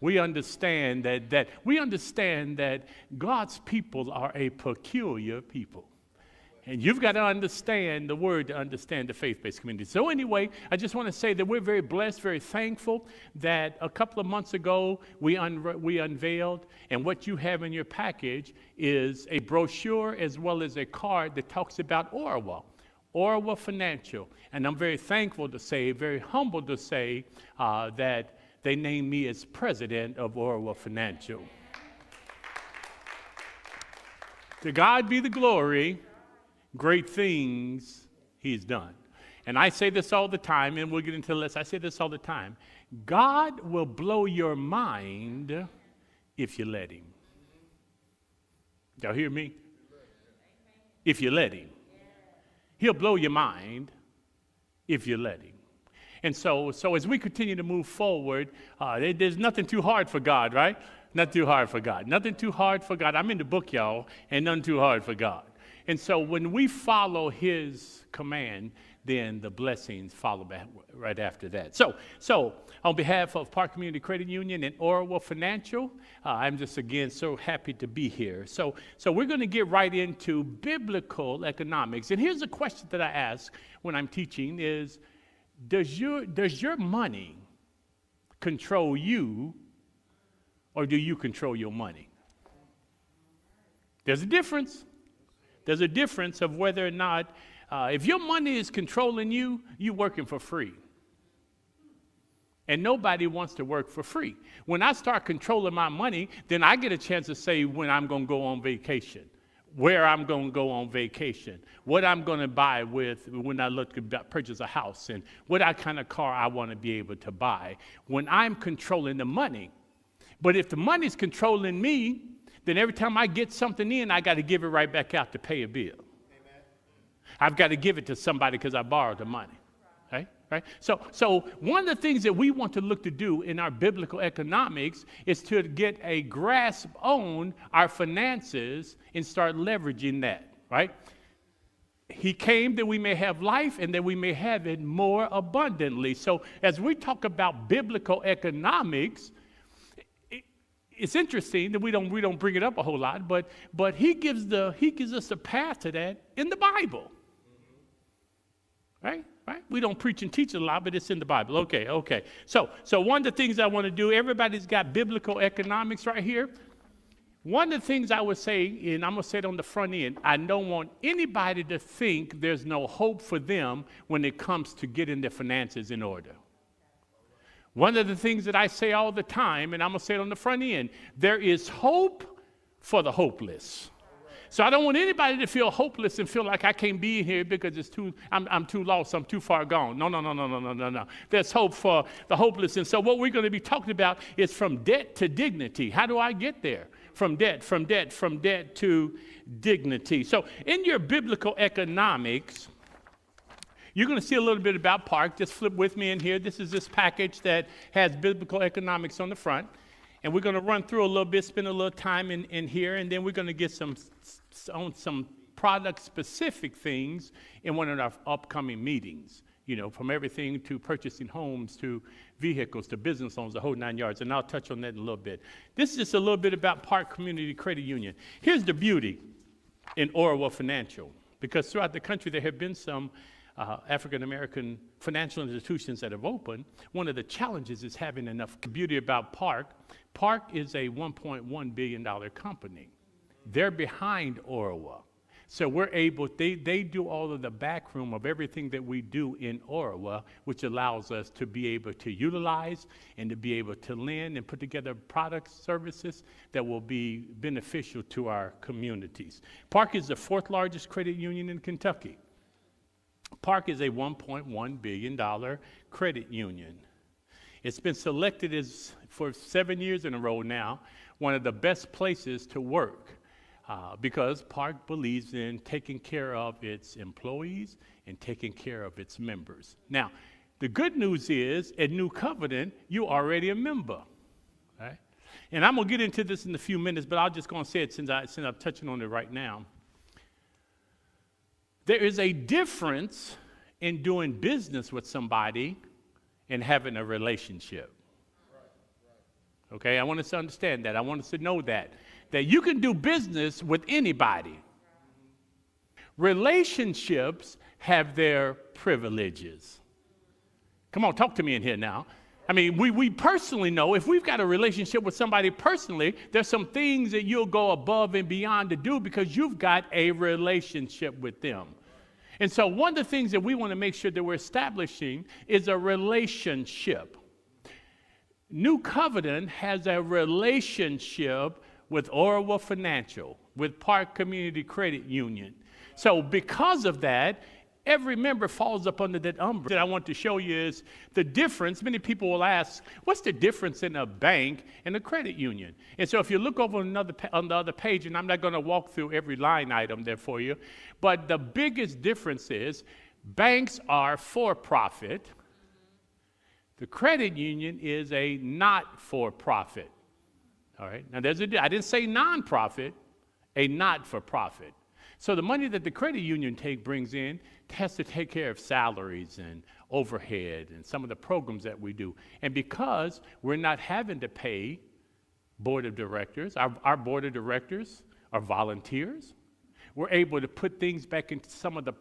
We understand that God's people are a peculiar people. And you've got to understand the word to understand the faith-based community. So anyway, I just want to say that we're very blessed, very thankful that a couple of months ago we unveiled, and what you have in your package is a brochure as well as a card that talks about Orwa Financial. And I'm very thankful to say, very humbled to say that they named me as president of Orwa Financial. To God be the glory. Great things he's done. And I say this all the time, and we'll get into this. I say this all the time. God will blow your mind if you let him. Y'all hear me? If you let him. He'll blow your mind if you let him. And so as we continue to move forward, there's nothing too hard for God, right? Not too hard for God. Nothing too hard for God. I'm in the book, y'all, and nothing too hard for God. And so when we follow his command, then the blessings follow back right after that. So on behalf of Park Community Credit Union and Orwa Financial, I'm just again so happy to be here. So we're going to get right into biblical economics. And here's a question that I ask when I'm teaching is, does your money control you, or do you control your money? There's a difference. There's a difference of whether or not, if your money is controlling you, you're working for free. And nobody wants to work for free. When I start controlling my money, then I get a chance to say when I'm going to go on vacation, where I'm going to go on vacation, what I'm going to buy when I look to purchase a house, and what kind of car I want to be able to buy when I'm controlling the money. But if the money's controlling me, then every time I get something in, I got to give it right back out to pay a bill. Amen. I've got to give it to somebody because I borrowed the money. Right? So one of the things that we want to look to do in our biblical economics is to get a grasp on our finances and start leveraging that, right? He came that we may have life and that we may have it more abundantly. So as we talk about biblical economics, it's interesting that we don't bring it up a whole lot, but he gives us a path to that in the Bible, right? We don't preach and teach a lot, but it's in the Bible. Okay. So one of the things I want to do, everybody's got biblical economics right here. One of the things I would say, and I'm going to say it on the front end, I don't want anybody to think there's no hope for them when it comes to getting their finances in order. One of the things that I say all the time, and I'm going to say it on the front end, there is hope for the hopeless. So I don't want anybody to feel hopeless and feel like I can't be here because I'm too lost, I'm too far gone. No. There's hope for the hopeless. And so what we're going to be talking about is from debt to dignity. How do I get there? From debt to dignity. So in your biblical economics, you're going to see a little bit about Park. Just flip with me in here. This is this package that has biblical economics on the front. And we're going to run through a little bit, spend a little time in here, and then we're going to get some product-specific things in one of our upcoming meetings, from everything to purchasing homes to vehicles to business loans, the whole 9 yards, and I'll touch on that in a little bit. This is just a little bit about Park Community Credit Union. Here's the beauty in Orwa Financial, because throughout the country there have been some African-American financial institutions that have opened. One of the challenges is having enough. Beauty about Park is a $1.1 billion company. They're behind Orwa. So we're able, they do all of the backroom of everything that we do in Orwa, which allows us to be able to utilize and to be able to lend and put together products, services that will be beneficial to our communities. Park is the fourth largest credit union in Kentucky. Park is a $1.1 billion credit union. It's been selected as, for 7 years in a row now, one of the best places to work because Park believes in taking care of its employees and taking care of its members. Now, the good news is, at New Covenant, you're already a member, right? And I'm going to get into this in a few minutes, but I'm just going to say it since I'm touching on it right now. There is a difference in doing business with somebody and having a relationship. Okay, I want us to understand that. I want us to know that you can do business with anybody. Relationships have their privileges. Come on, talk to me in here now. I mean, we personally know if we've got a relationship with somebody personally, there's some things that you'll go above and beyond to do because you've got a relationship with them. And so one of the things that we want to make sure that we're establishing is a relationship. New Covenant has a relationship with Orwell Financial, with Park Community Credit Union. So because of that, every member falls up under that umbrella. That I want to show you is the difference. Many people will ask, what's the difference in a bank and a credit union? And so if you look over on the other page, and I'm not going to walk through every line item there for you, but the biggest difference is banks are for-profit. The credit union is a not-for-profit. All right? Now, I didn't say non-profit, a not-for-profit. So the money that the credit union brings in has to take care of salaries and overhead and some of the programs that we do. And because we're not having to pay board of directors, our board of directors are volunteers. We're able to put things back into some of the